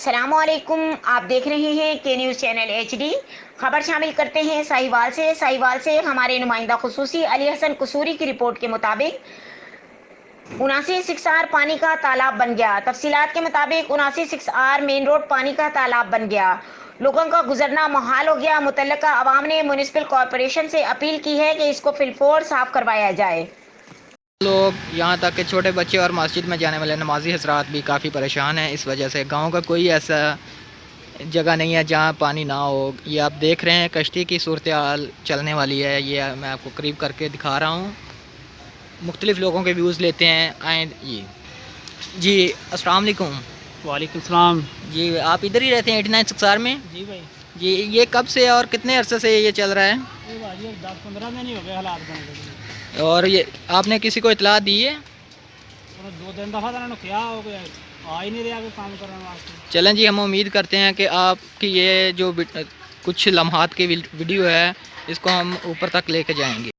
अस्सलाम वालेकुम। आप देख रहे हैं के न्यूज़ चैनल HD। खबर शामिल करते हैं साहिवाल से हमारे नुमाइंदा खुसूसी अली हसन कसूरी की रिपोर्ट के मुताबिक 79 पानी का तालाब बन गया। तफसीलात के मुताबिक 79 मेन रोड पानी का तालाब बन गया। लोगों का गुजरना मुहाल हो गया। मुतल्लिका अवाम ने म्यूनिसिपल कॉरपोरेशन से अपील की है कि इसको फिलफौर साफ करवाया जाए। लोग यहाँ तक कि छोटे बच्चे और मस्जिद में जाने वाले नमाजी हजरात भी काफ़ी परेशान हैं। इस वजह से गांव का कोई ऐसा जगह नहीं है जहाँ पानी ना हो। ये आप देख रहे हैं कश्ती की सूरत हाल चलने वाली है। ये मैं आपको करीब करके दिखा रहा हूँ। मुख्तलिफ़ लोगों के व्यूज़ लेते हैं। आए ये जी अस्सलाम वालेकुम। वालेकुम सलाम। जी आप इधर ही रहते हैं 89 में? जी भाई, जी ये कब से और कितने अरसे से ये चल रहा है? ये भाजी 10-15 दिन ही हो गए हालात बने लगे। और ये आपने किसी को इतला दी है? दो दिन दफ़ा तो क्या हो गया, आ ही नहीं रहा कोई काम करने वास्ते। चलें जी, हम उम्मीद करते हैं कि आपकी ये जो कुछ लम्हात की वीडियो है इसको हम ऊपर तक लेके जाएंगे।